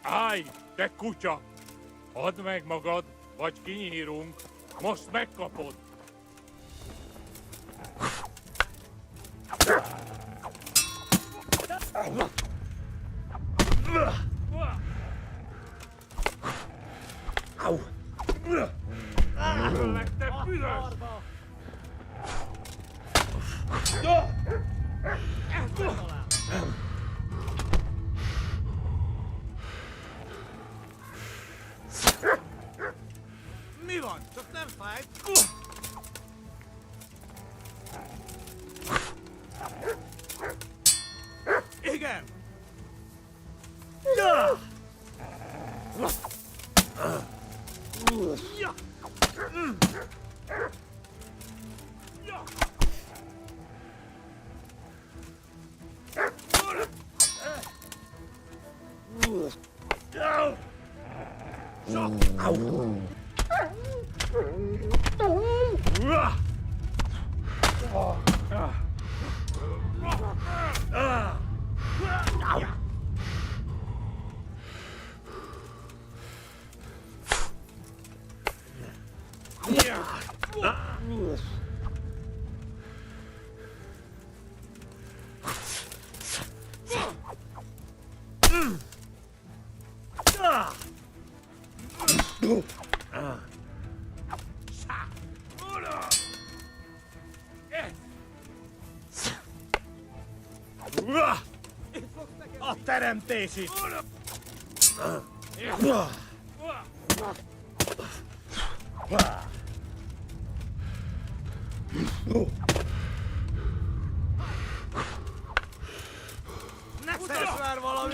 Állj, te kutya! Add meg magad, vagy kinyírunk. Most megkapod. Öllek, te büdös! Mi van? Csak nem fáj? Igen! Ja! Ja! A teremtés itt! Ne szersz már valami!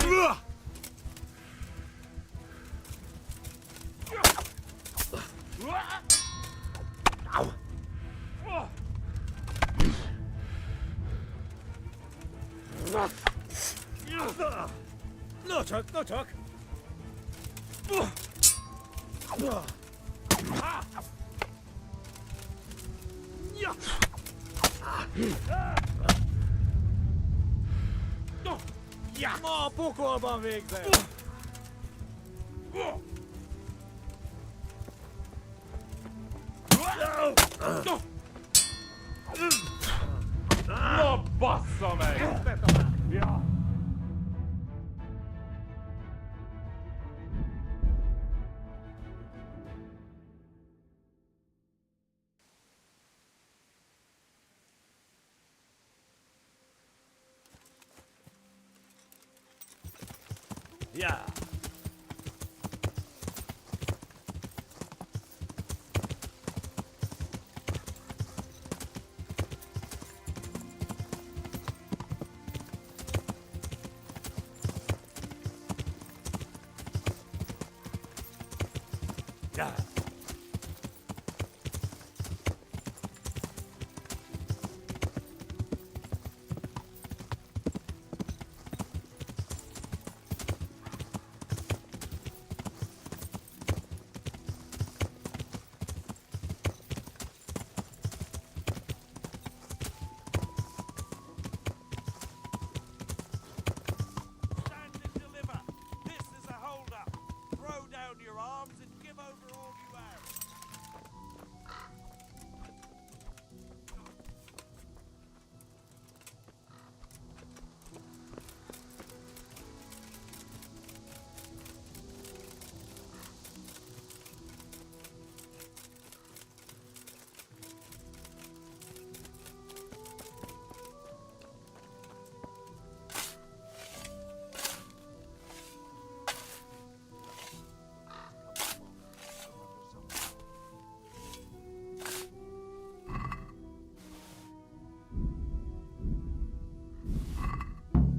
No csak, no csak! Ma a pokolban végzel! Na bassza meg! Ja. Ja! Ja!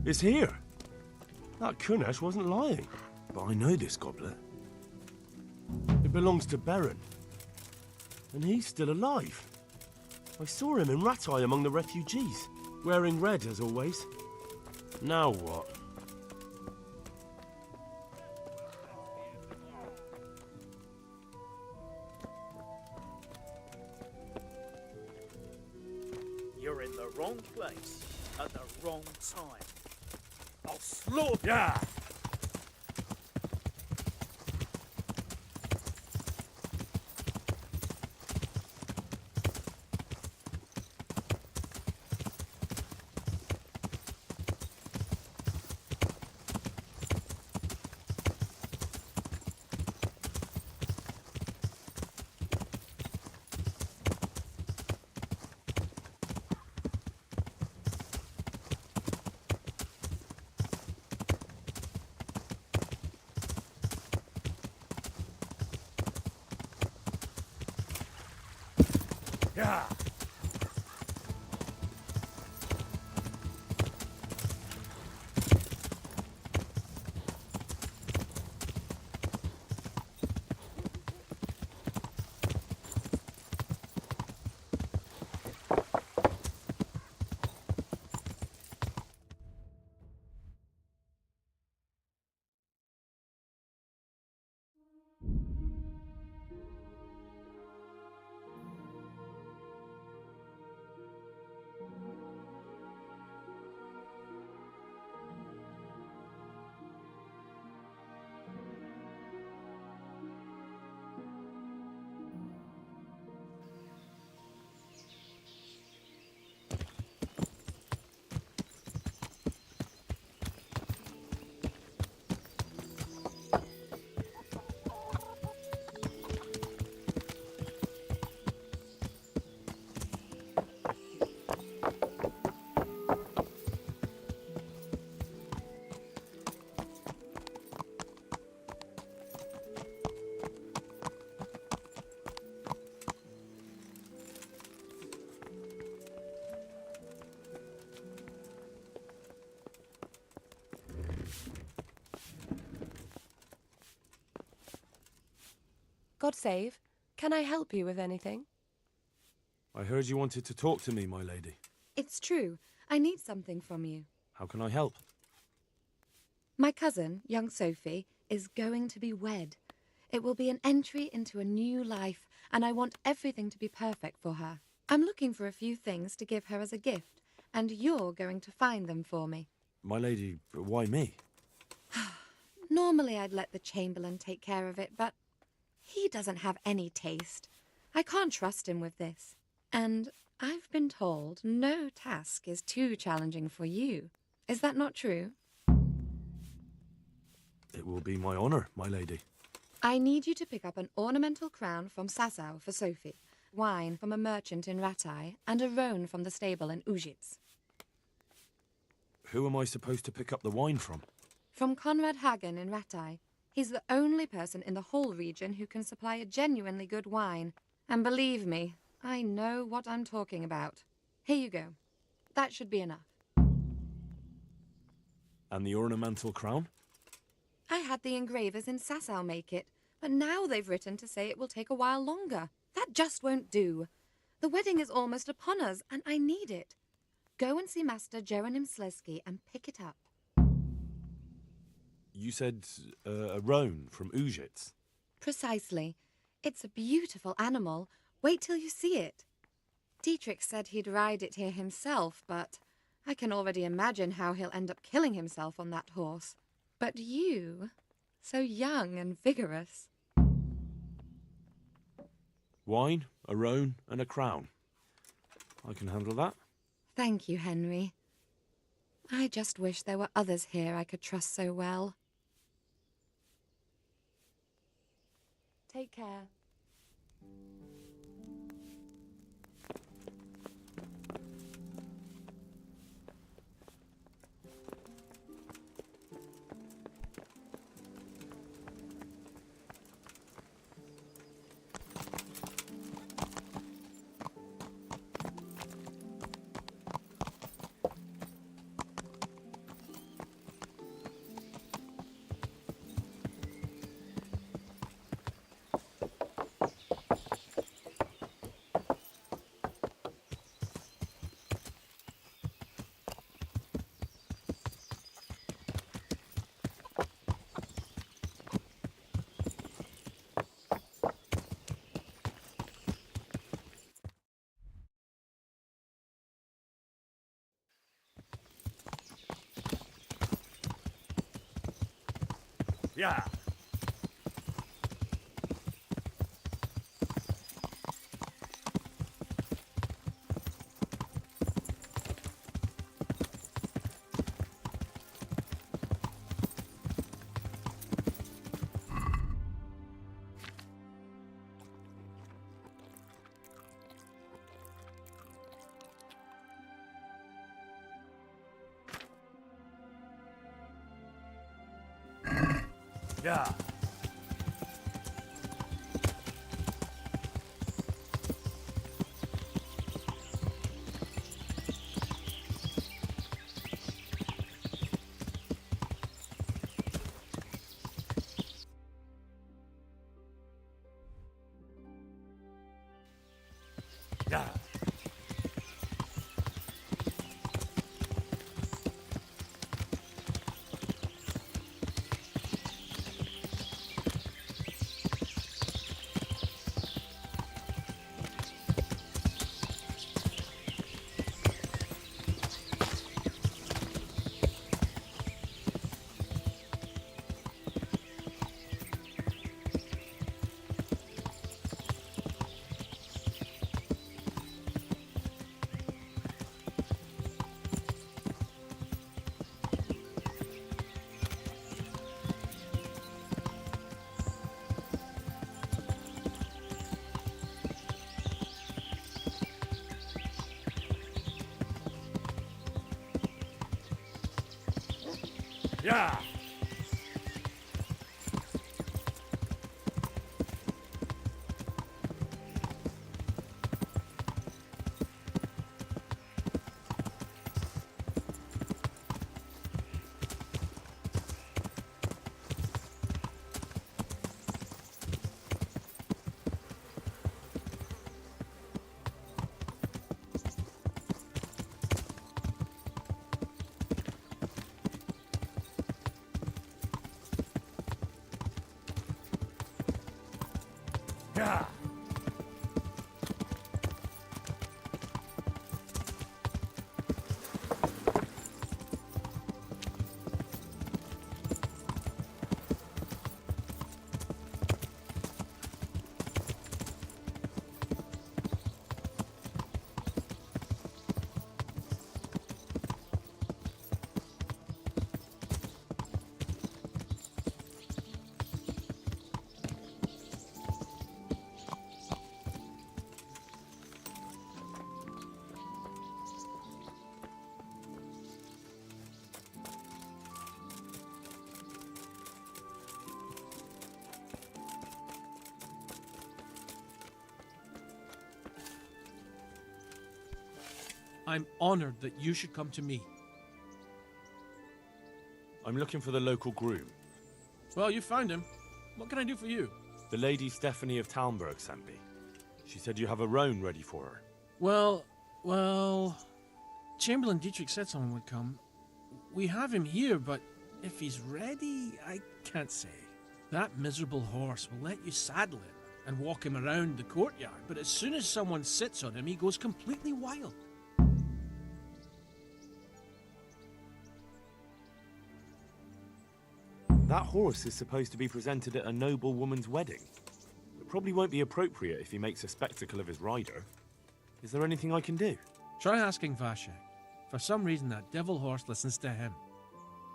It's here. That Kunesh wasn't lying. But I know this goblet. It belongs to Baron. And he's still alive. I saw him in Rattay among the refugees, wearing red as always. Now what? You're in the wrong place at the wrong time. I'll slaughter. Yeah. Yeah. God save. Can I help you with anything? I heard you wanted to talk to me, my lady. It's true. I need something from you. How can I help? My cousin, young Sophie, is going to be wed. It will be an entry into a new life, and I want everything to be perfect for her. I'm looking for a few things to give her as a gift, and you're going to find them for me. My lady, why me? Normally I'd let the Chamberlain take care of it, but he doesn't have any taste. I can't trust him with this. And I've been told no task is too challenging for you. Is that not true? It will be my honor, my lady. I need you to pick up an ornamental crown from Sasau for Sophie, wine from a merchant in Rattay, and a roan from the stable in Ujits. Who am I supposed to pick up the wine from? From Conrad Hagen in Rattay. He's the only person in the whole region who can supply a genuinely good wine. And believe me, I know what I'm talking about. Here you go. That should be enough. And the ornamental crown? I had the engravers in Sasau make it, but now they've written to say it will take a while longer. That just won't do. The wedding is almost upon us, and I need it. Go and see Master Jeronim Slesky and pick it up. You said a roan from Ujits. Precisely. It's a beautiful animal. Wait till you see it. Dietrich said he'd ride it here himself, but I can already imagine how he'll end up killing himself on that horse. But you, so young and vigorous. Wine, a roan, and a crown. I can handle that. Thank you, Henry. I just wish there were others here I could trust so well. Take care. Yeah. Yeah. Yeah. Yeah. Yeah. I'm honored that you should come to me. I'm looking for the local groom. Well, you found him. What can I do for you? The Lady Stephanie of Talmberg sent me. She said you have a roan ready for her. Well, Chamberlain Dietrich said someone would come. We have him here, but if he's ready, I can't say. That miserable horse will let you saddle him and walk him around the courtyard, but as soon as someone sits on him, he goes completely wild. That horse is supposed to be presented at a noble woman's wedding. It probably won't be appropriate if he makes a spectacle of his rider. Is there anything I can do? Try asking Vashek. For some reason, that devil horse listens to him.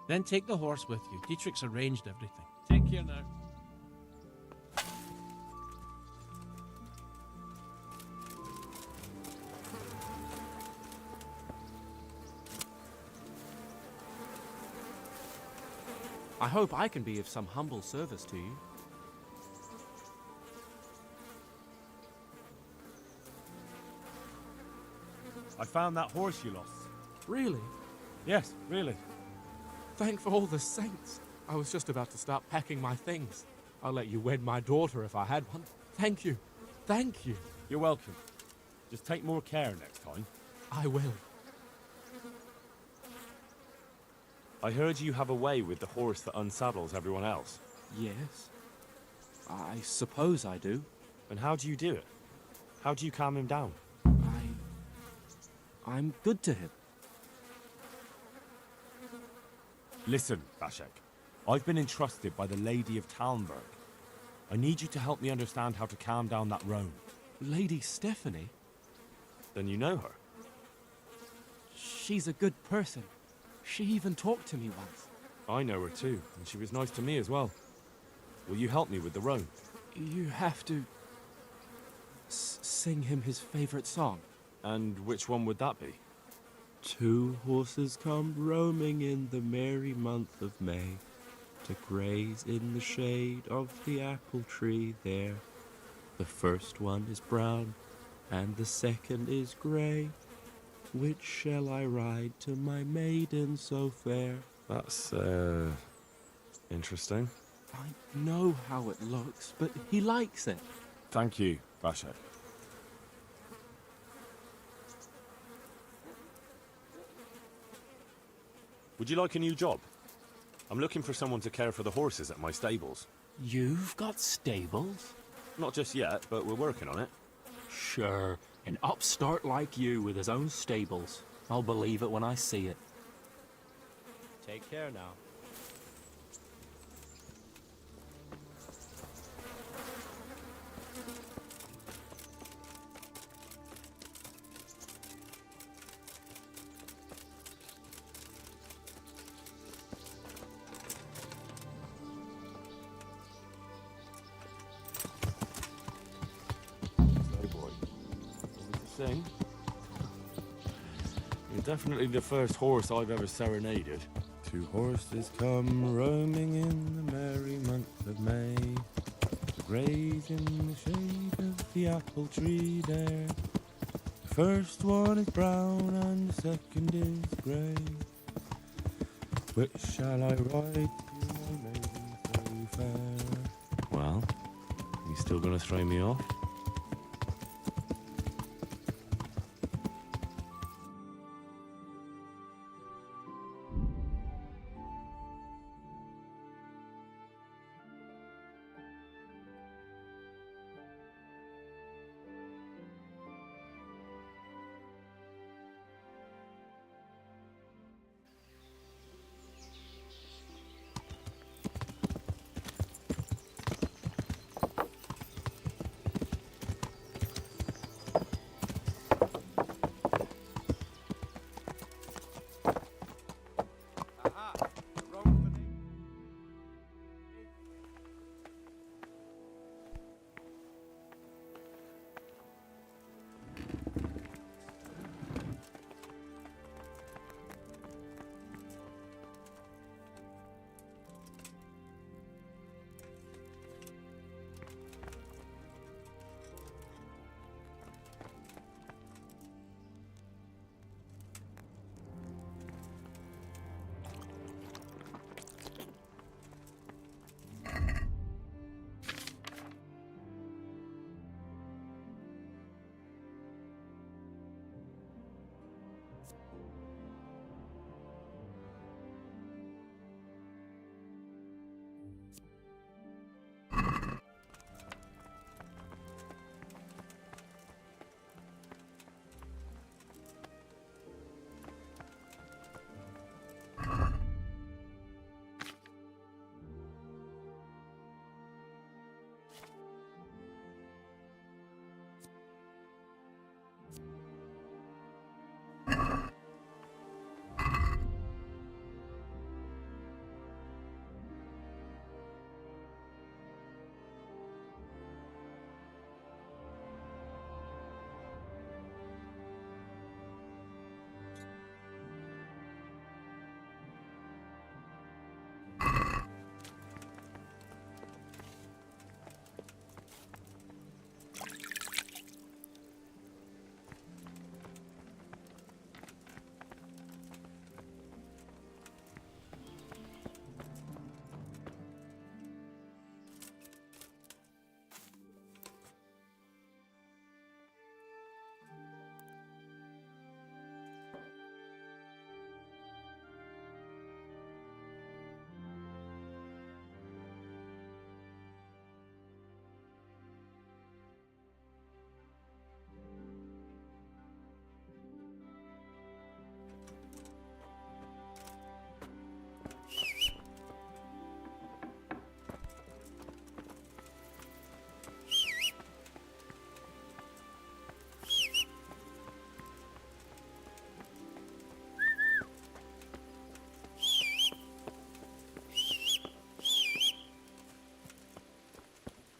Then take the horse with you. Dietrich's arranged everything. Take care now. I hope I can be of some humble service to you. I found that horse you lost. Really? Yes, really. Thank for all the saints. I was just about to start packing my things. I'll let you wed my daughter if I had one. Thank you. Thank you. You're welcome. Just take more care next time. I will. I heard you have a way with the horse that unsaddles everyone else. Yes. I suppose I do. And how do you do it? How do you calm him down? I'm good to him. Listen, Vashek. I've been entrusted by the Lady of Talmberg. I need you to help me understand how to calm down that roan. Lady Stephanie? Then you know her. She's a good person. She even talked to me once. I know her too, and she was nice to me as well. Will you help me with the roan? You have to sing him his favorite song. And which one would that be? Two horses come roaming in the merry month of May to graze in the shade of the apple tree there. The first one is brown and the second is grey. Which shall I ride to my maiden so fair? That's, interesting. I know how it looks, but he likes it. Thank you, Vashek. Would you like a new job? I'm looking for someone to care for the horses at my stables. You've got stables? Not just yet, but we're working on it. Sure, an upstart like you with his own stables. I'll believe it when I see it. Take care now. Sing. You're definitely the first horse I've ever serenaded. 2 horses come roaming in the merry month of May, to graze in the shade of the apple tree there. The first one is brown and the second is grey. Which shall I ride to, my maiden so fair? Well, you still gonna throw me off?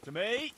To me.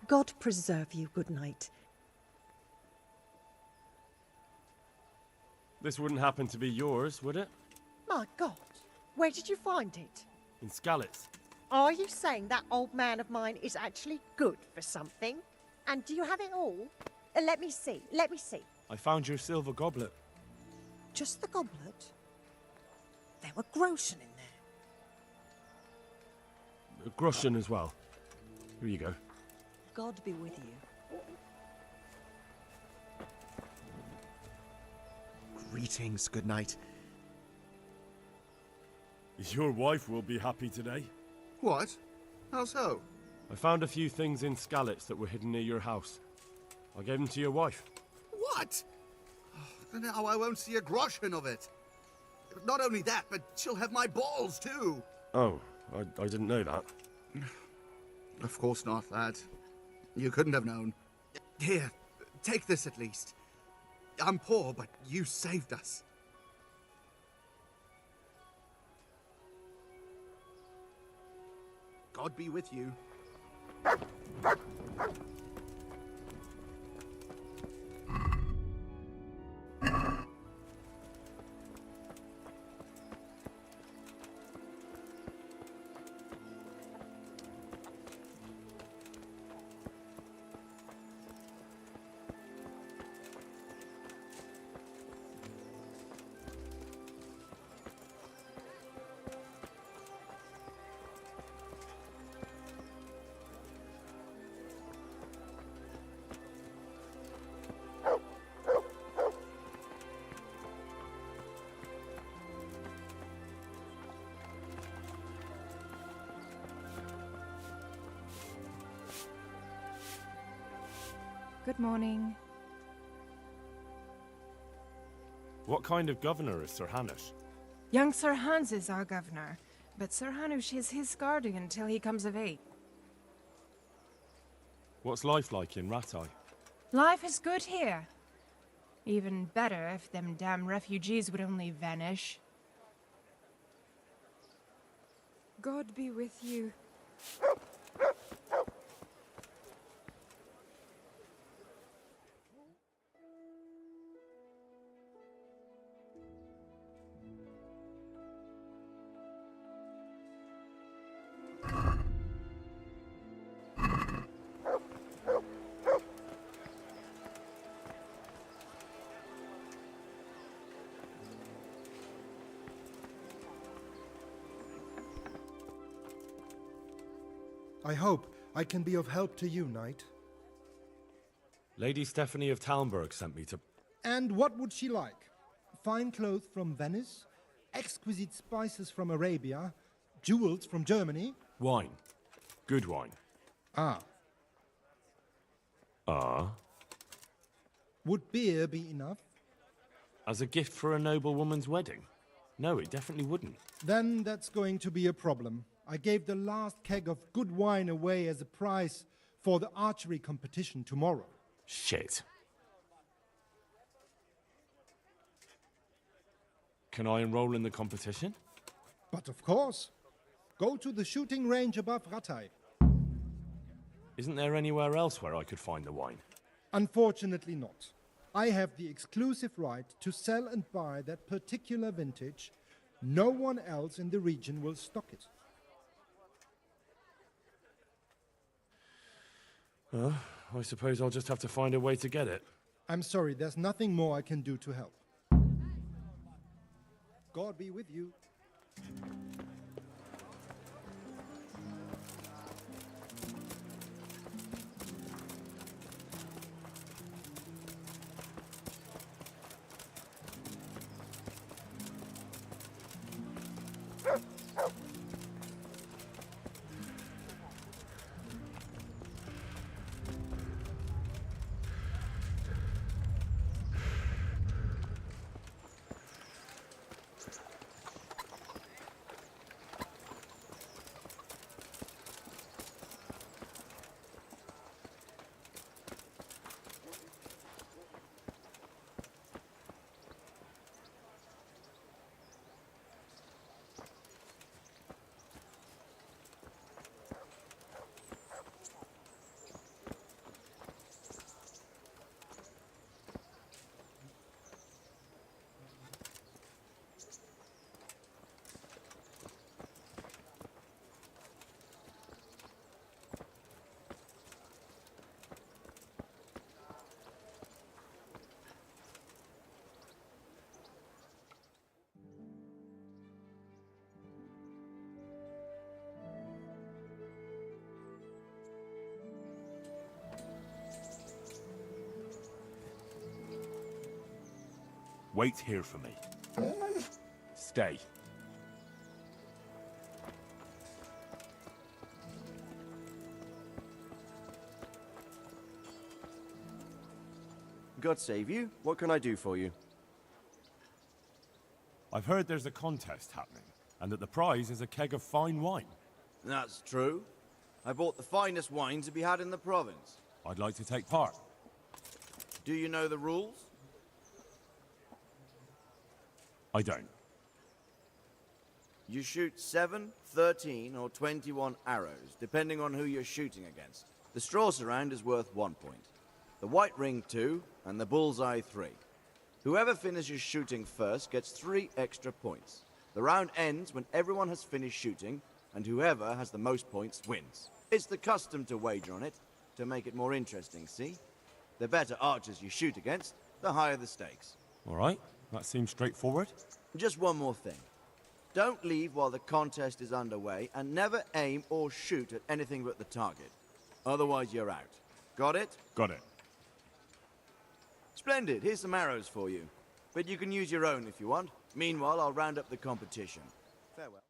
God preserve you, good night. This wouldn't happen to be yours, would it? My God, where did you find it? In Skalitz. Are you saying that old man of mine is actually good for something? And do you have it all? Let me see, let me see. I found your silver goblet. Just the goblet? There were groschen in there. A groschen as well. Here you go. God be with you. Greetings, good night. Your wife will be happy today. What? How so? I found a few things in Skalitz that were hidden near your house. I gave them to your wife. What? Now I won't see a groschen of it. Not only that, but she'll have my balls too. Oh, I didn't know that. Of course not, lad. You couldn't have known. Here, take this at least. I'm poor, but you saved us. God be with you. Good morning. What kind of governor is Sir Hanush? Young Sir Hans is our governor, but Sir Hanush is his guardian until he comes of age. What's life like in Rattay? Life is good here. Even better if them damn refugees would only vanish. God be with you. I hope I can be of help to you, knight. Lady Stephanie of Talmberg sent me to... And what would she like? Fine clothes from Venice, exquisite spices from Arabia, jewels from Germany. Wine. Good wine. Ah. Ah? Would beer be enough? As a gift for a noble woman's wedding? No, it definitely wouldn't. Then that's going to be a problem. I gave the last keg of good wine away as a prize for the archery competition tomorrow. Shit. Can I enroll in the competition? But of course. Go to the shooting range above Rattay. Isn't there anywhere else where I could find the wine? Unfortunately not. I have the exclusive right to sell and buy that particular vintage. No one else in the region will stock it. I suppose I'll just have to find a way to get it. I'm sorry, there's nothing more I can do to help. God be with you. Wait here for me. Stay. God save you. What can I do for you? I've heard there's a contest happening, and that the prize is a keg of fine wine. That's true. I bought the finest wine to be had in the province. I'd like to take part. Do you know the rules? I don't. You shoot 7, 13, or 21 arrows, depending on who you're shooting against. The straw surround is worth 1 point. The white ring 2, and the bullseye 3. Whoever finishes shooting first gets 3 extra points. The round ends when everyone has finished shooting, and whoever has the most points wins. It's the custom to wager on it, to make it more interesting, see? The better archers you shoot against, the higher the stakes. All right, that seems straightforward. Just one more thing. Don't leave while the contest is underway, and never aim or shoot at anything but the target. Otherwise you're out. Got it? Got it. Splendid, here's some arrows for you. But you can use your own if you want. Meanwhile, I'll round up the competition. Farewell.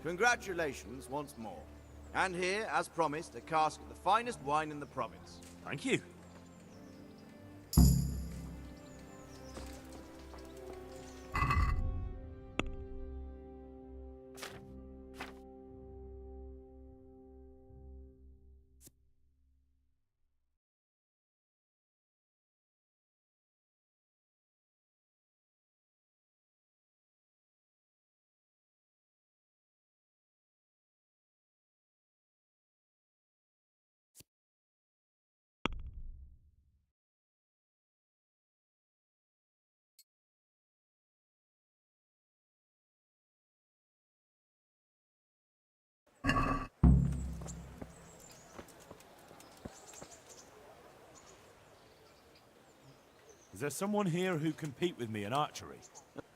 Congratulations once more. And here, as promised, a cask of the finest wine in the province. Thank you. Is there someone here who compete with me in archery?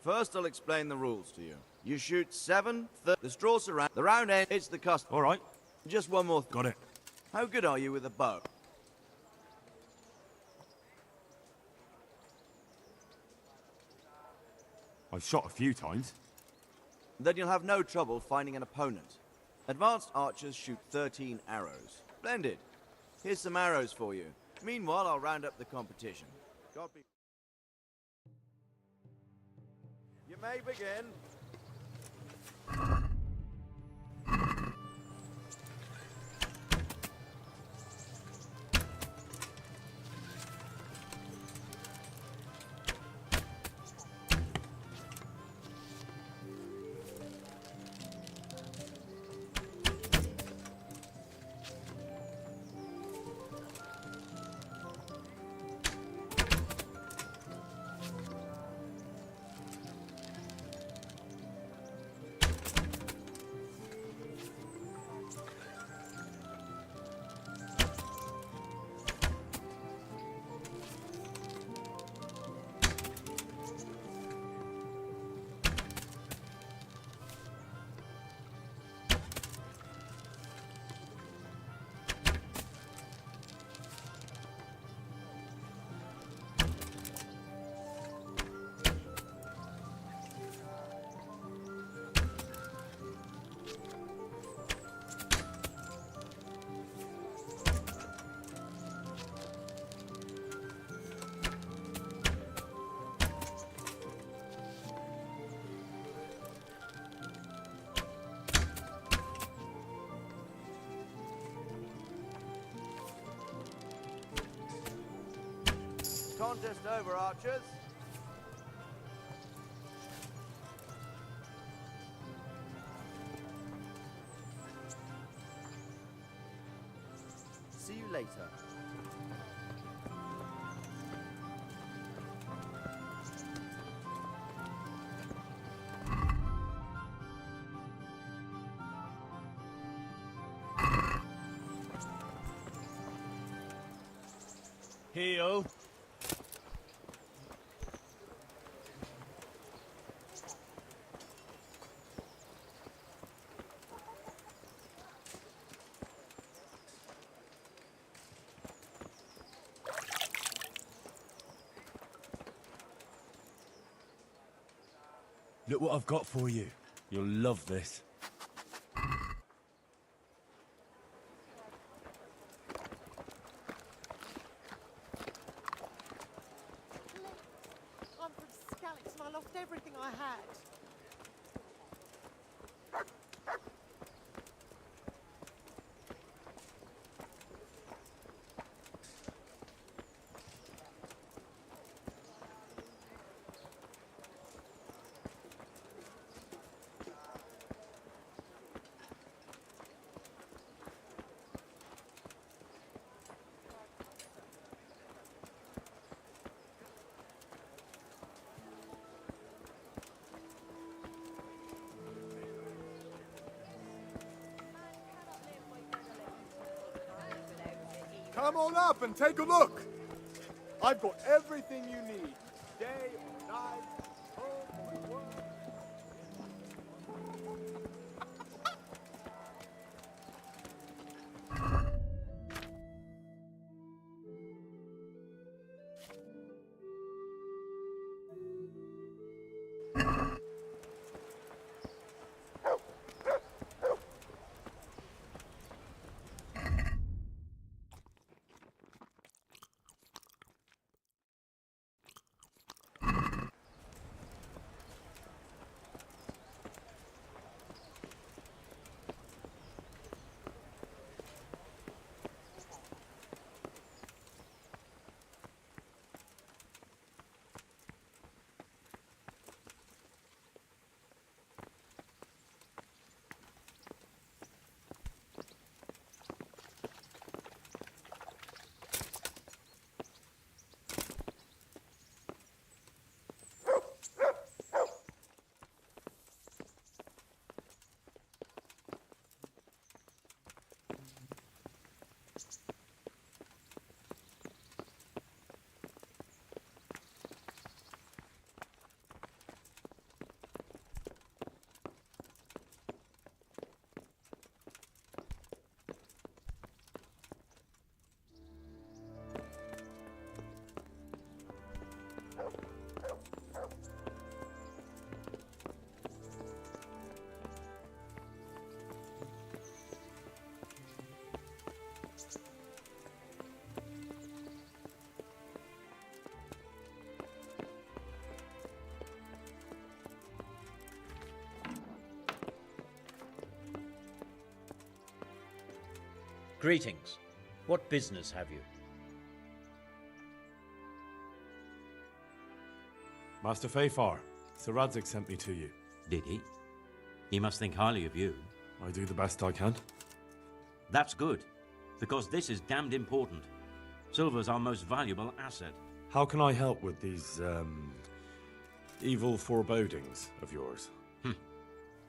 First, I'll explain the rules to you. You shoot 7, the straw surround, the round end, it's the custom. All right. Just one more thing. Got it. How good are you with a bow? I've shot a few times. Then you'll have no trouble finding an opponent. Advanced archers shoot 13 arrows. Splendid. Here's some arrows for you. Meanwhile, I'll round up the competition. God be... You may begin. Contest over, archers. See you later. Heel. Look what I've got for you. You'll love this. I'm from Scalix and I lost everything I had. Come on up and take a look. I've got everything you need, day or night, home or work. Greetings. What business have you? Master Feyfar, Sir Rattay sent me to you. Did he? He must think highly of you. I do the best I can. That's good, because this is damned important. Silver's our most valuable asset. How can I help with these, evil forebodings of yours?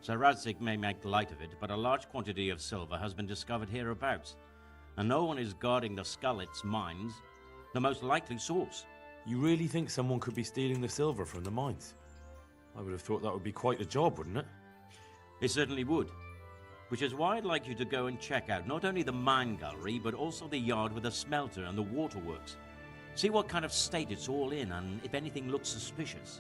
Sir Rattay may make light of it, but a large quantity of silver has been discovered hereabouts, and no one is guarding the Skalitz mines, the most likely source. You really think someone could be stealing the silver from the mines? I would have thought that would be quite a job, wouldn't it? It certainly would. Which is why I'd like you to go and check out not only the mine gallery, but also the yard with the smelter and the waterworks. See what kind of state it's all in, and if anything looks suspicious.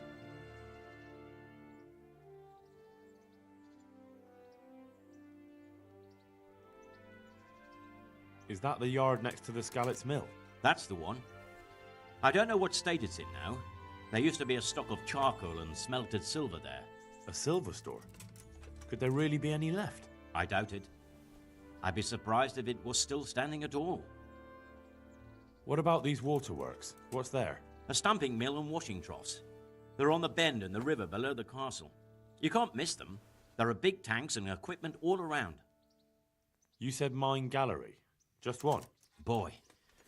Is that the yard next to the Skalitz mill? That's the one. I don't know what state it's in now. There used to be a stock of charcoal and smelted silver there. A silver store? Could there really be any left? I doubt it. I'd be surprised if it was still standing at all. What about these waterworks? What's there? A stamping mill and washing troughs. They're on the bend in the river below the castle. You can't miss them. There are big tanks and equipment all around. You said mine gallery. Just one? Boy,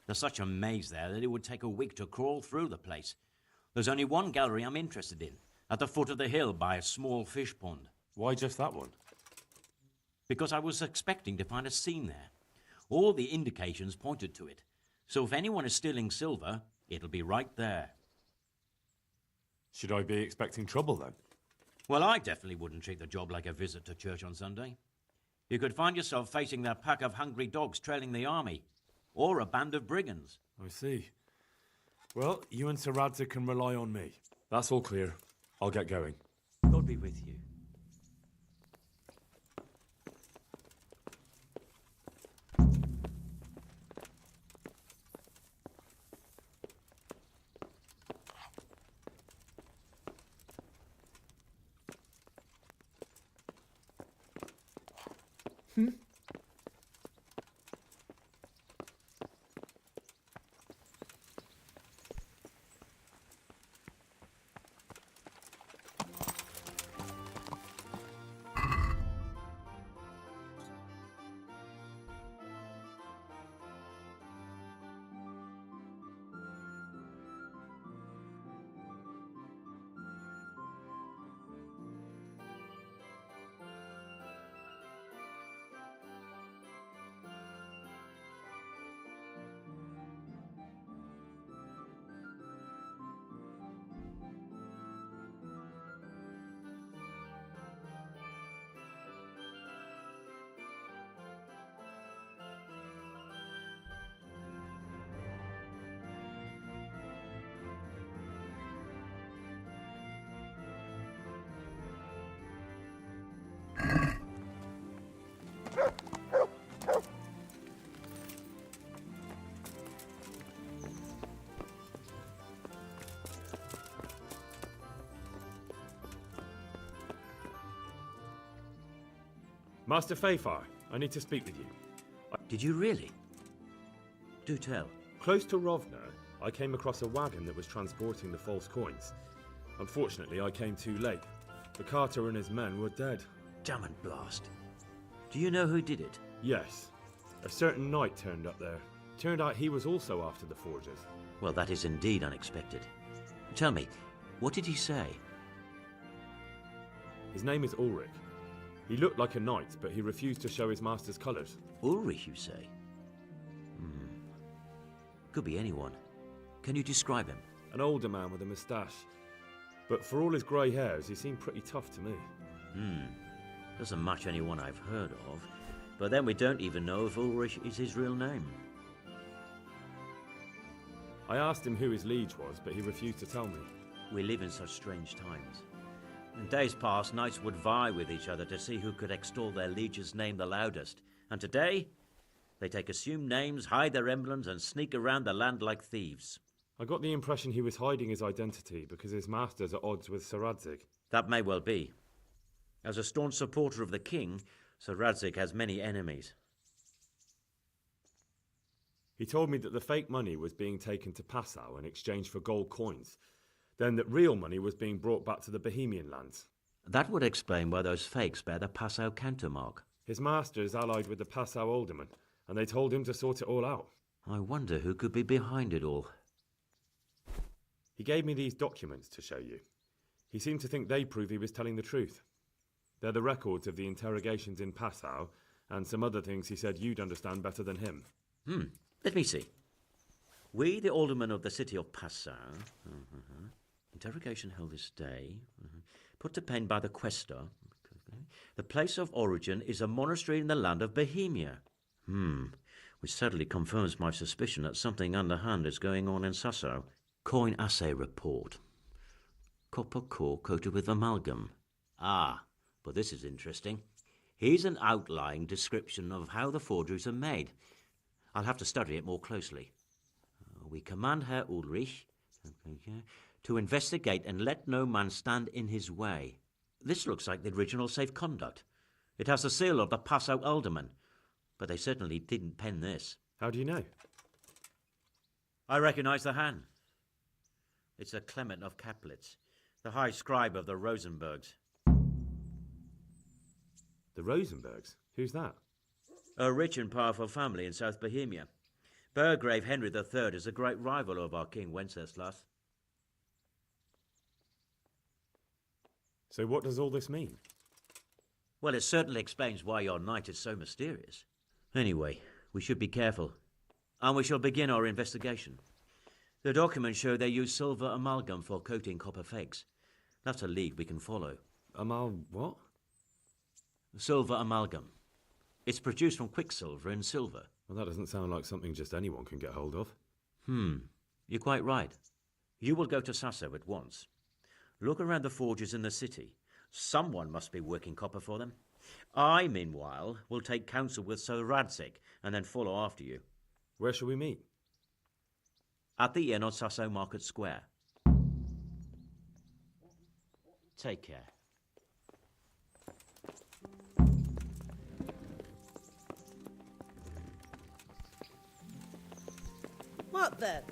there's such a maze there that it would take a week to crawl through the place. There's only one gallery I'm interested in, at the foot of the hill by a small fish pond. Why just that one? Because I was expecting to find a scene there. All the indications pointed to it. So if anyone is stealing silver, it'll be right there. Should I be expecting trouble then? Well, I definitely wouldn't treat the job like a visit to church on Sunday. You could find yourself facing that pack of hungry dogs trailing the army, or a band of brigands. I see. Well, you and Sir Rattay can rely on me. That's all clear. I'll get going. God be with you. Master Feyfar, I need to speak with you. Did you really? Do tell. Close to Rovna, I came across a wagon that was transporting the false coins. Unfortunately, I came too late. The carter and his men were dead. Damn and blast. Do you know who did it? Yes. A certain knight turned up there. Turned out he was also after the forgers. Well, that is indeed unexpected. Tell me, what did he say? His name is Ulrich. He looked like a knight, but he refused to show his master's colours. Ulrich, you say? Could be anyone. Can you describe him? An older man with a moustache. But for all his grey hairs, he seemed pretty tough to me. Doesn't match anyone I've heard of. But then we don't even know if Ulrich is his real name. I asked him who his liege was, but he refused to tell me. We live in such strange times. In days past, knights would vie with each other to see who could extol their liege's name the loudest. And today, they take assumed names, hide their emblems, and sneak around the land like thieves. I got the impression he was hiding his identity because his master's at odds with Sir Rattay. That may well be. As a staunch supporter of the king, Sir Rattay has many enemies. He told me that the fake money was being taken to Passau in exchange for gold coins. Then that real money was being brought back to the Bohemian lands. That would explain why those fakes bear the Passau countermark. His master is allied with the Passau alderman, and they told him to sort it all out. I wonder who could be behind it all. He gave me these documents to show you. He seemed to think they prove he was telling the truth. They're the records of the interrogations in Passau, and some other things he said you'd understand better than him. Let me see. We, the aldermen of the city of Passau... Interrogation held this day. Put to pen by the questor. The place of origin is a monastery in the land of Bohemia. Which sadly confirms my suspicion that something underhand is going on in Sasso. Coin assay report. Copper core coated with amalgam. But this is interesting. Here's an outlying description of how the forgeries are made. I'll have to study it more closely. We command Herr Ulrich to investigate and let no man stand in his way. This looks like the original safe conduct. It has the seal of the Passau alderman, but they certainly didn't pen this. How do you know? I recognize the hand. It's a Clement of Kaplitz, the high scribe of the Rosenbergs. The Rosenbergs? Who's that? A rich and powerful family in South Bohemia. Burgrave Henry III is a great rival of our King Wenceslas. So what does all this mean? Well, it certainly explains why your knight is so mysterious. Anyway, we should be careful. And we shall begin our investigation. The documents show they use silver amalgam for coating copper fakes. That's a lead we can follow. What? Silver amalgam. It's produced from quicksilver and silver. Well, that doesn't sound like something just anyone can get hold of. You're quite right. You will go to Sasso at once. Look around the forges in the city. Someone must be working copper for them. I, meanwhile, will take counsel with Sir Rattay and then follow after you. Where shall we meet? At the inn on Sasso Market Square. Take care. What then?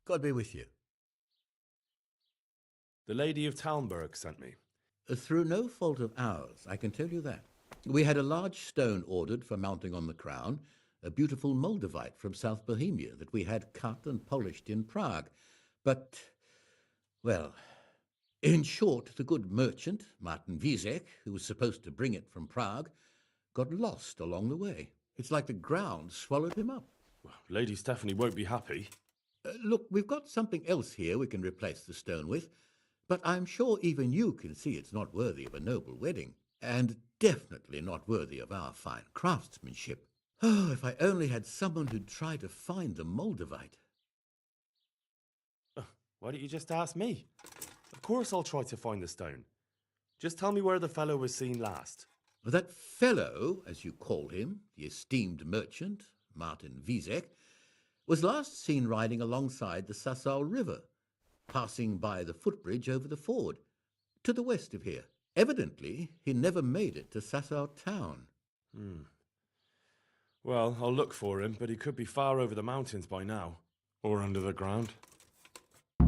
God be with you. The Lady of Talmberg sent me. Through no fault of ours, I can tell you that. We had a large stone ordered for mounting on the crown, a beautiful Moldavite from South Bohemia that we had cut and polished in Prague. But, well, in short, the good merchant, Martin Wiesek, who was supposed to bring it from Prague, got lost along the way. It's like the ground swallowed him up. Well, Lady Stephanie won't be happy. Look, we've got something else here we can replace the stone with, but I'm sure even you can see it's not worthy of a noble wedding, and definitely not worthy of our fine craftsmanship. Oh, if I only had someone who'd try to find the Moldavite. Why don't you just ask me? Of course I'll try to find the stone. Just tell me where the fellow was seen last. That fellow, as you call him, the esteemed merchant, Martin Wiesek, was last seen riding alongside the Sassau River, passing by the footbridge over the ford, to the west of here. Evidently, he never made it to Sassau town. Well, I'll look for him, but he could be far over the mountains by now. Or under the ground.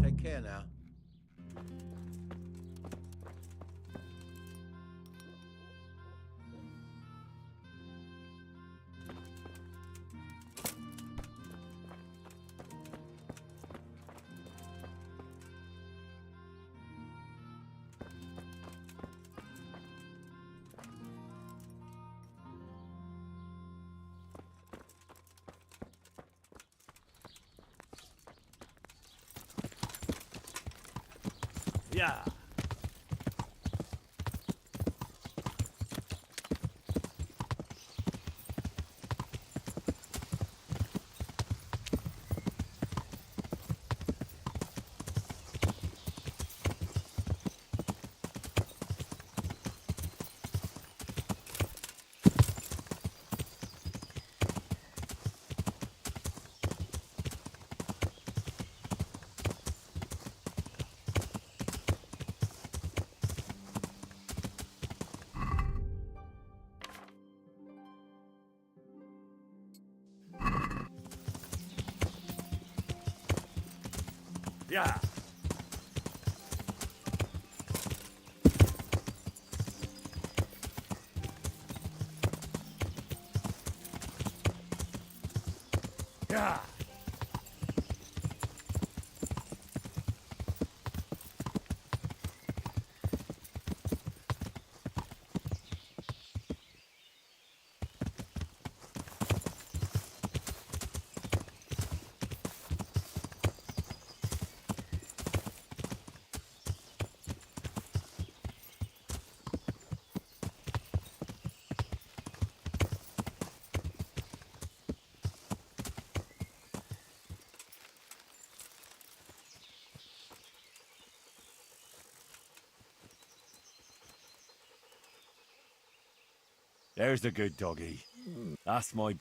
Take care now. Yeah. Yeah. Yeah. There's the good doggy. That's my...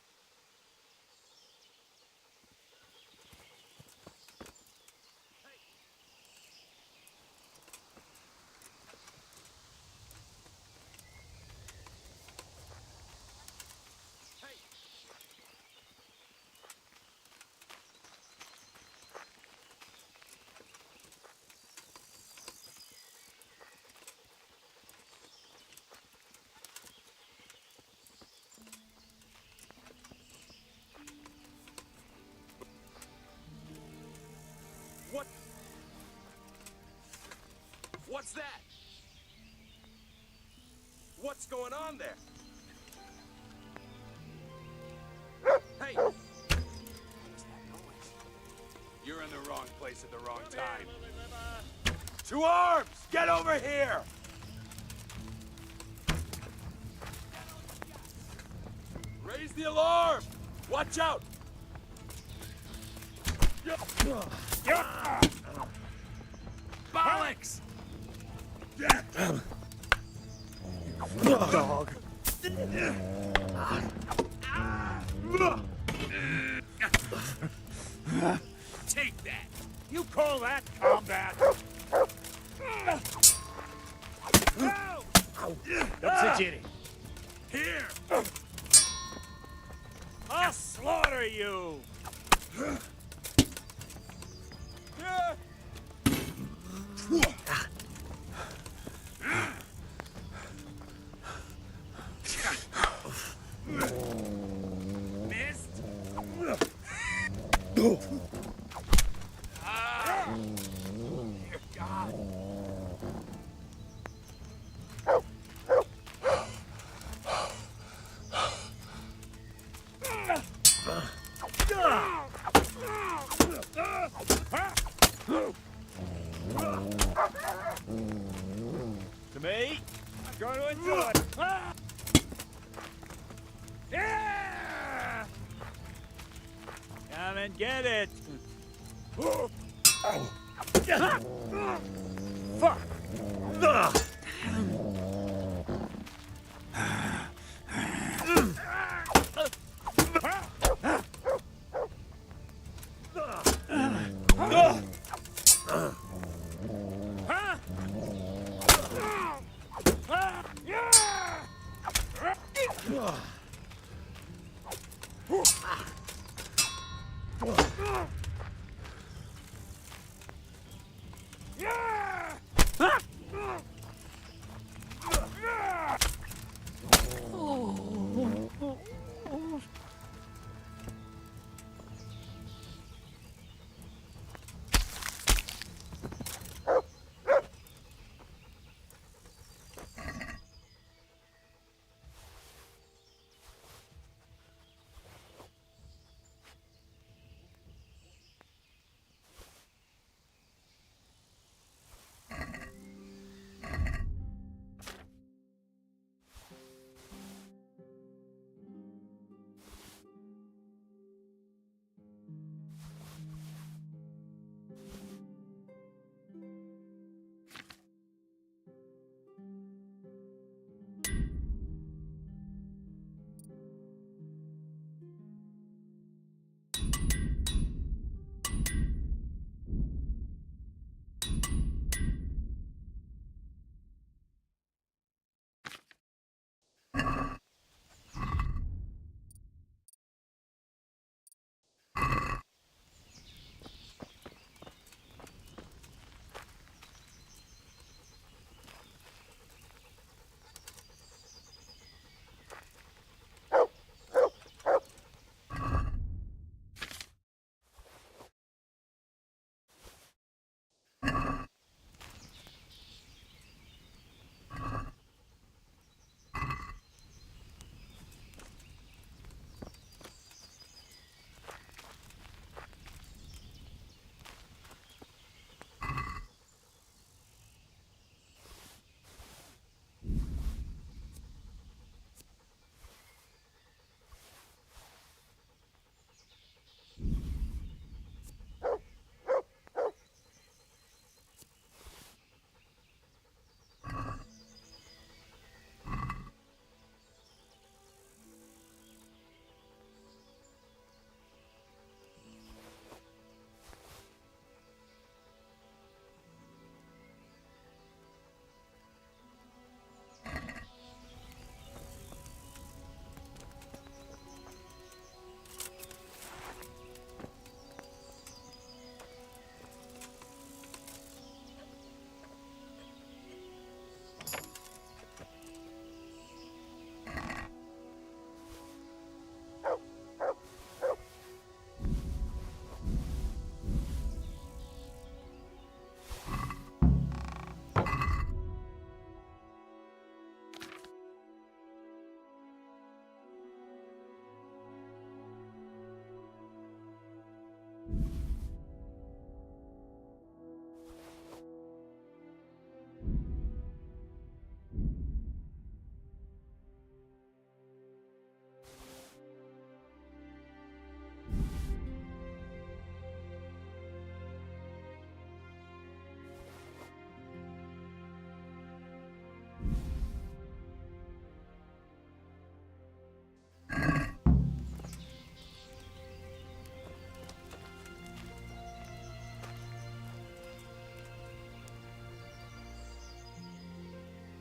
What? What's that? What's going on there? Hey! What was that noise? You're in the wrong place at the wrong time. To arms! Get over here! Raise the alarm! Watch out! Bollocks! Dog. Take that! You call that combat? Don't sit in it. Here! I'll slaughter you! Missed? Dear God. To me? I'm going to enjoy it. Yeah! Come and get it. Fuck!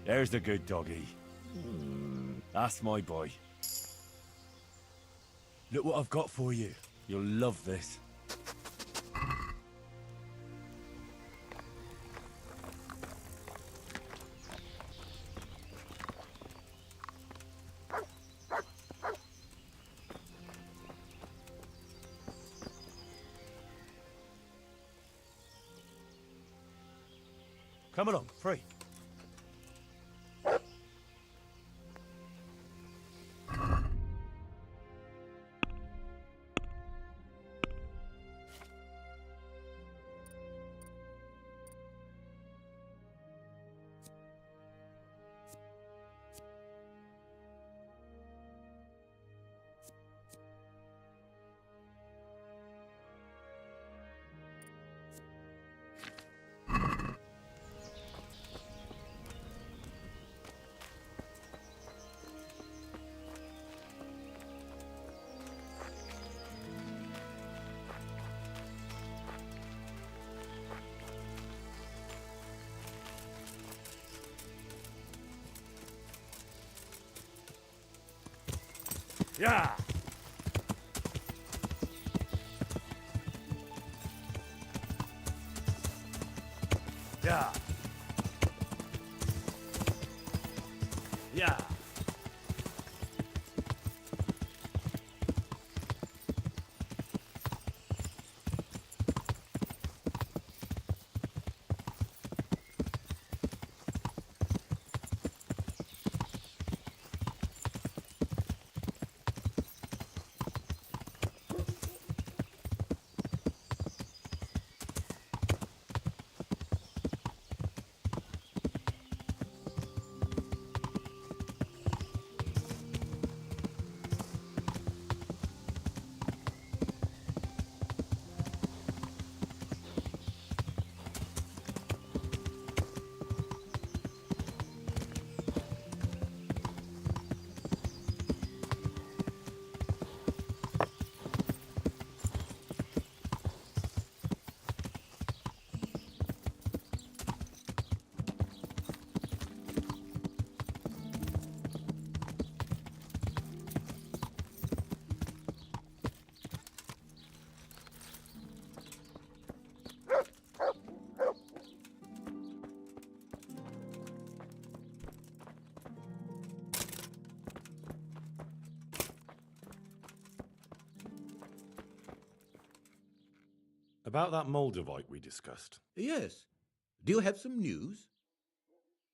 There's the good doggy. That's my boy. Look what I've got for you. You'll love this. Come along, free. Yeah. Yeah. Yeah. About that Moldavite we discussed. Yes. Do you have some news?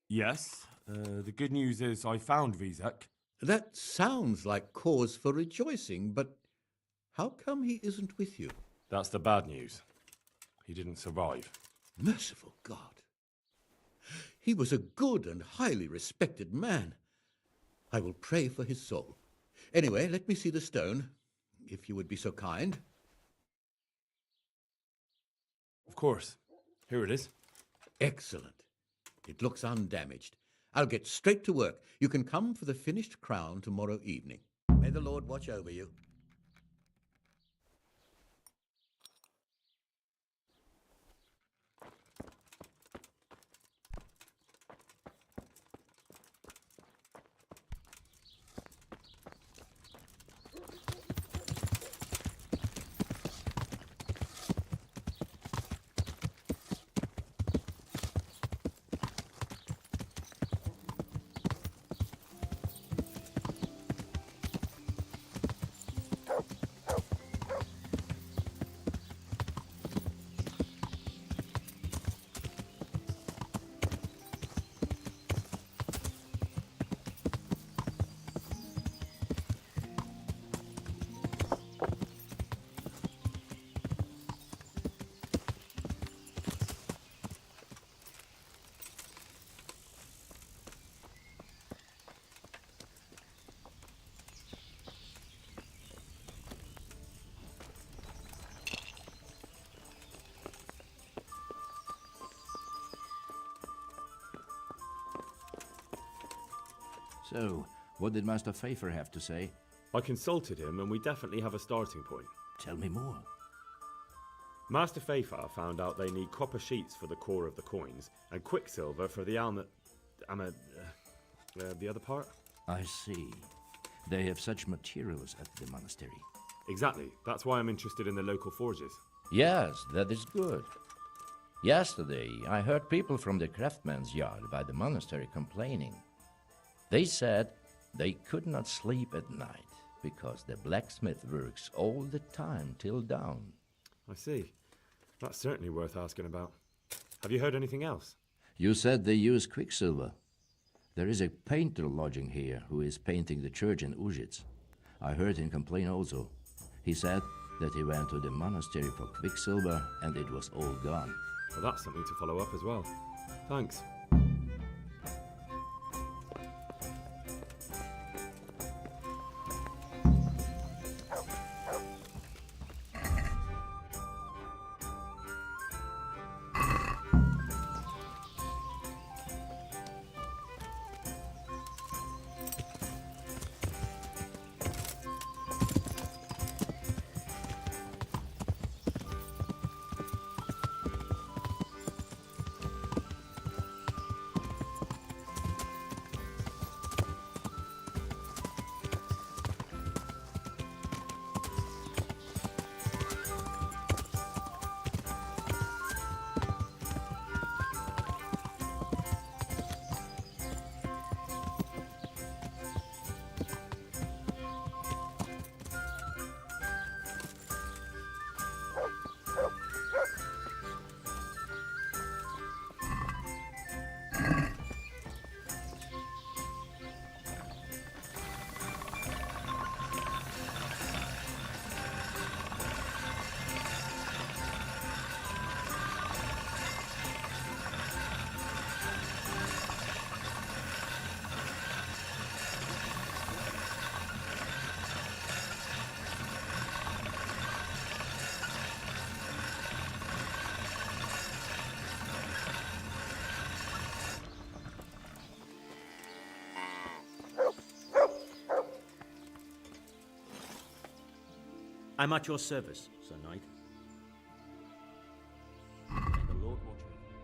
Yes. The good news is I found Vizek. That sounds like cause for rejoicing, but how come he isn't with you? That's the bad news. He didn't survive. Merciful God. He was a good and highly respected man. I will pray for his soul. Anyway, let me see the stone, if you would be so kind. Of course. Here it is. Excellent. It looks undamaged. I'll get straight to work. You can come for the finished crown tomorrow evening. May the Lord watch over you. So, what did Master Feyfar have to say? I consulted him and we definitely have a starting point. Tell me more. Master Feyfar found out they need copper sheets for the core of the coins and quicksilver for the The other part? I see. They have such materials at the monastery. Exactly. That's why I'm interested in the local forges. Yes, that is good. Yesterday, I heard people from the craftsman's yard by the monastery complaining. They said they could not sleep at night because the blacksmith works all the time till dawn. I see. That's certainly worth asking about. Have you heard anything else? You said they use quicksilver. There is a painter lodging here who is painting the church in Ujits. I heard him complain also. He said that he went to the monastery for quicksilver and it was all gone. Well, that's something to follow up as well. Thanks. I'm at your service, Sir Knight. May the Lord watch over you.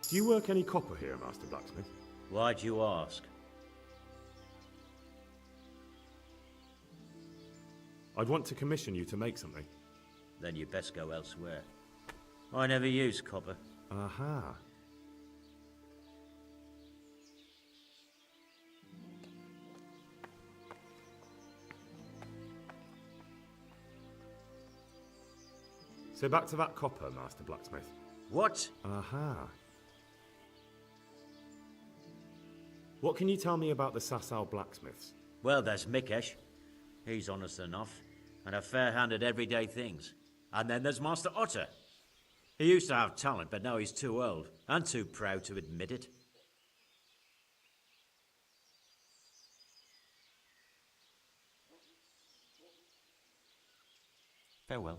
Do you work any copper here, Master Blacksmith? Why'd you ask? I'd want to commission you to make something. Then you'd best go elsewhere. I never use copper. Aha. So back to that copper, Master Blacksmith. What? Aha. What can you tell me about the Sasau blacksmiths? Well, there's Mikesh. He's honest enough, and a fair-hand at everyday things. And then there's Master Otter. He used to have talent, but now he's too old, and too proud to admit it. Farewell.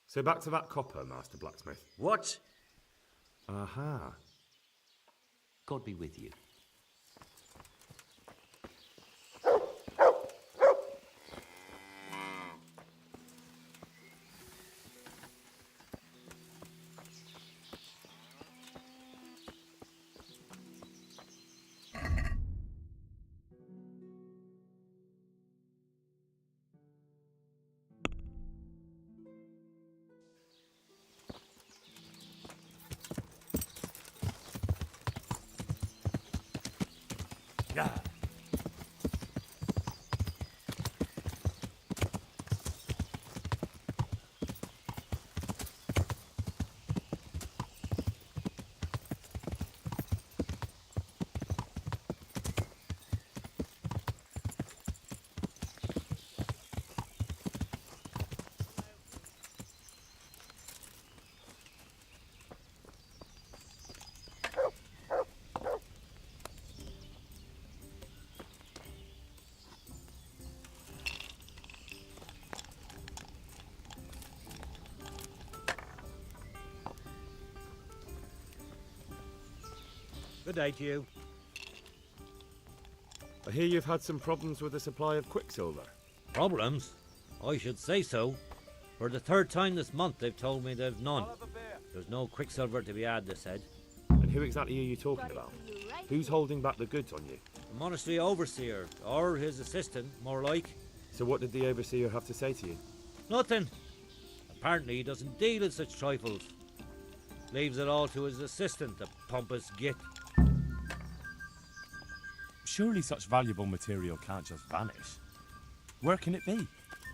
So back to that copper, Master Blacksmith. What? Aha. God be with you. Good day to you. I hear you've had some problems with the supply of quicksilver. Problems? I should say so. For the third time this month they've told me they've none. There's no quicksilver to be had, they said. And who exactly are you talking about? Who's holding back the goods on you? The monastery overseer, or his assistant, more like. So what did the overseer have to say to you? Nothing. Apparently he doesn't deal in such trifles. Leaves it all to his assistant, the pompous git. Surely such valuable material can't just vanish. Where can it be?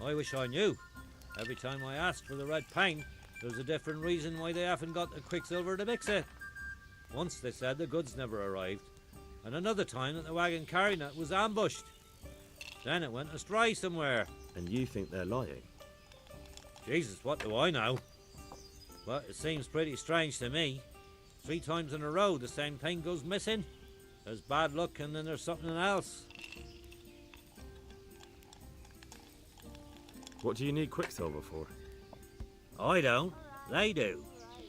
I wish I knew. Every time I asked for the red paint, there's a different reason why they haven't got the quicksilver to mix it. Once they said the goods never arrived, and another time that the wagon carrying it was ambushed. Then it went astray somewhere. And you think they're lying? Jesus, what do I know? But it seems pretty strange to me. 3 times in a row the same thing goes missing. There's bad luck and then there's something else. What do you need quicksilver for? I don't. They do.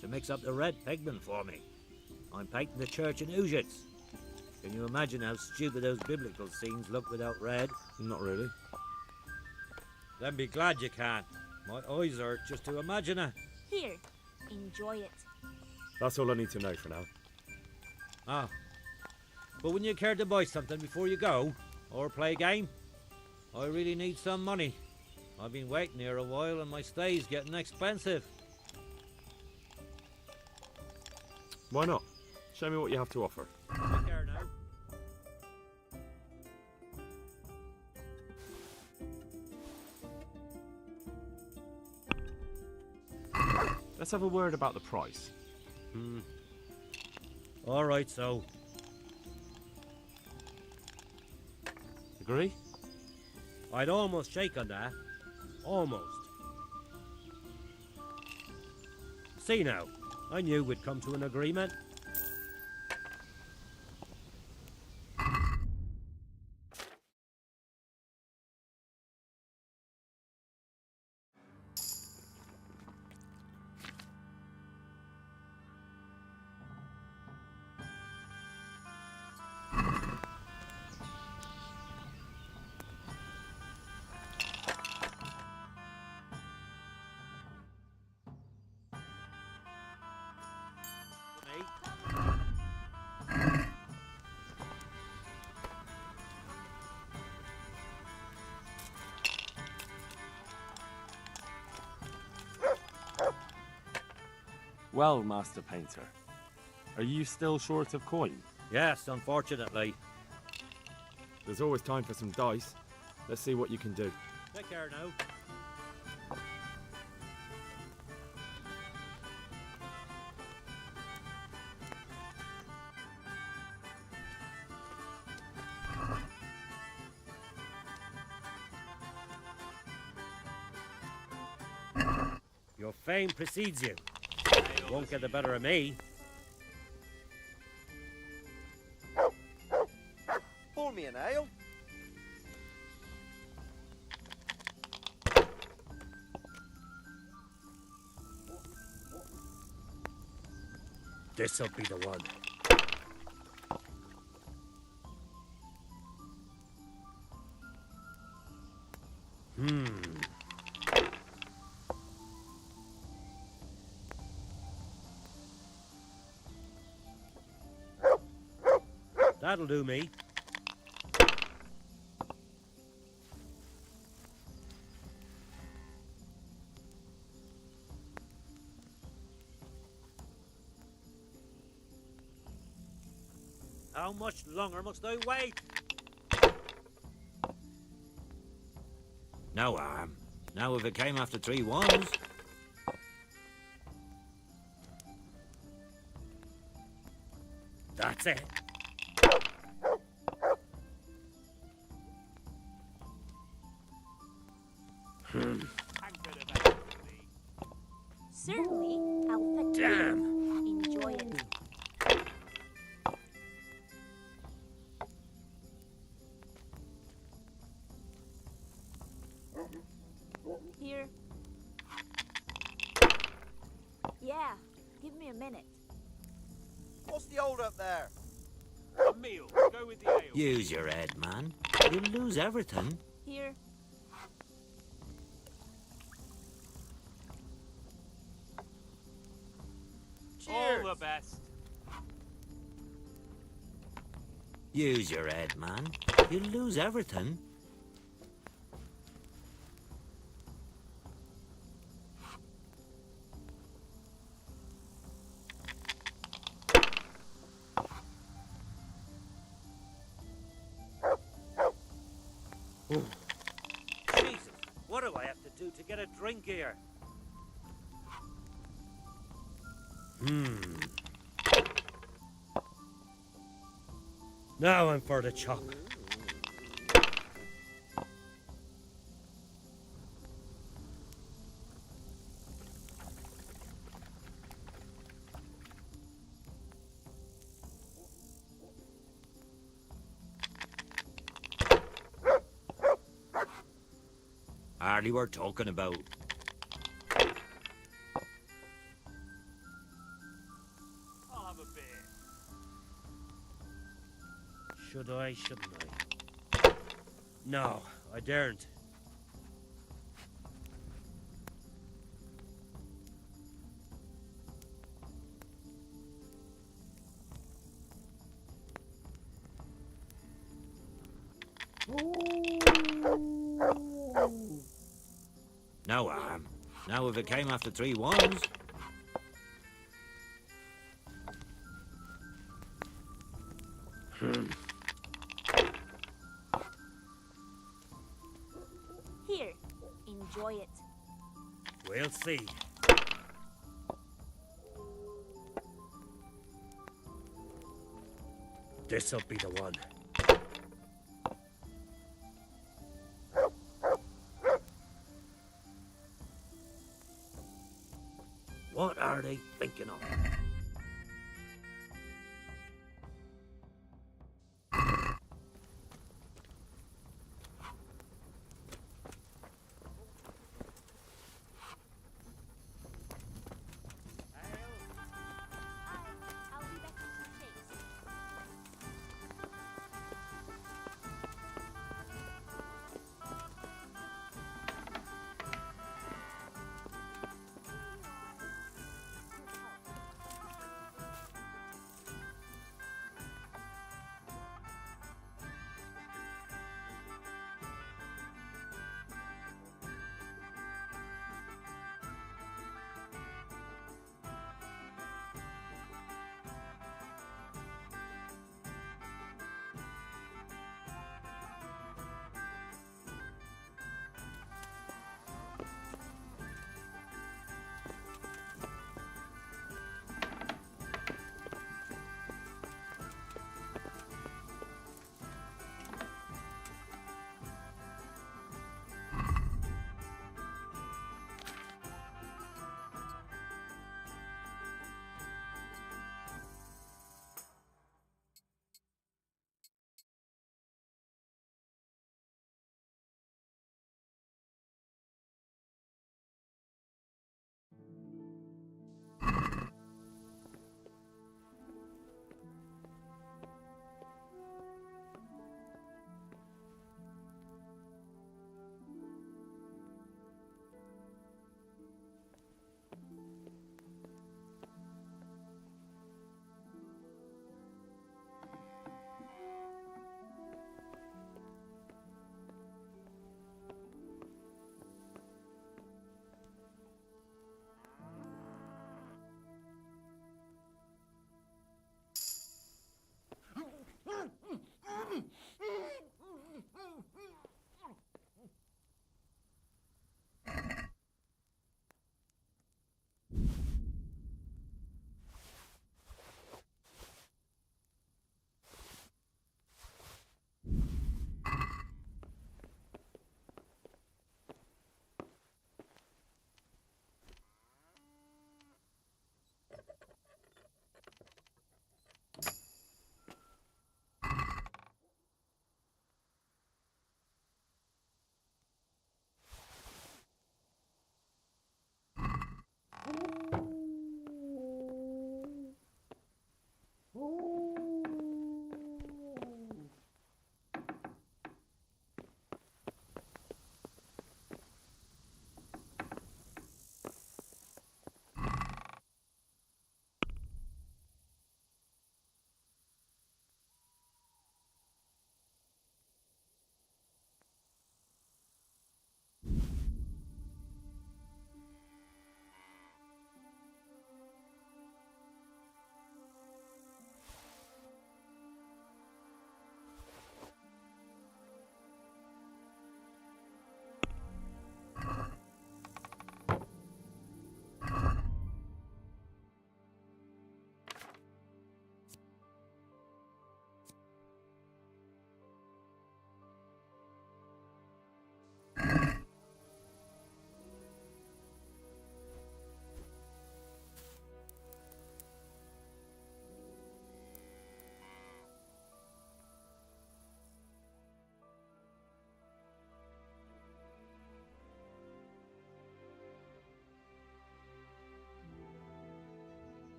To mix up the red pigment for me. I'm painting the church in Ulrich. Can you imagine how stupid those biblical scenes look without red? Not really. Then be glad you can. My eyes hurt just to imagine it. Here, enjoy it. That's all I need to know for now. Ah. But wouldn't you care to buy something before you go? Or play a game? I really need some money. I've been waiting here a while and my stay's getting expensive. Why not? Show me what you have to offer. Take care now. Let's have a word about the price. All right, so. Agree? I'd almost shake on that. Almost. See now, I knew we'd come to an agreement. Well, Master Painter, are you still short of coin? Yes, unfortunately. There's always time for some dice. Let's see what you can do. Take care now. Your fame precedes you. Won't get the better of me. Pour me an ale. This'll be the one. That'll do me. How much longer must I wait? No harm. Now if it came after 3 ones. That's it. Certainly, I'll fetch Damn. you. Enjoy it. Here. Yeah, give me a minute. What's the hold up there? A meal. Go with the ale. Use your head, man. You'll lose everything. Here. All the best. Use your head, man. You'll lose everything. Jesus, what do I have to do to get a drink here? Now I'm for the chop. Hardly worth talking about. I'll have a beer. Should I, shouldn't I? No, I daren't. No harm. Now if it came after 3 ones. Here. Enjoy it. We'll see. This'll be the one. What are they thinking of?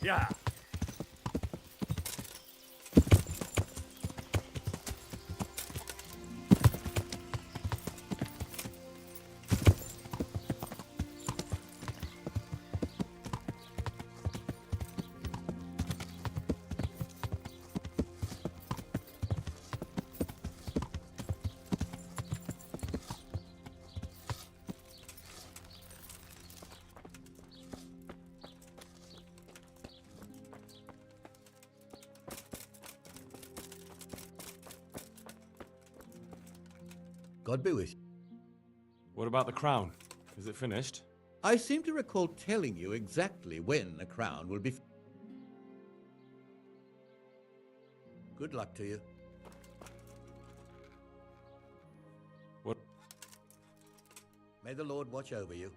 Yeah. God be with you. What about the crown? Is it finished? I seem to recall telling you exactly when the crown will be. Good luck to you. What? May the Lord watch over you.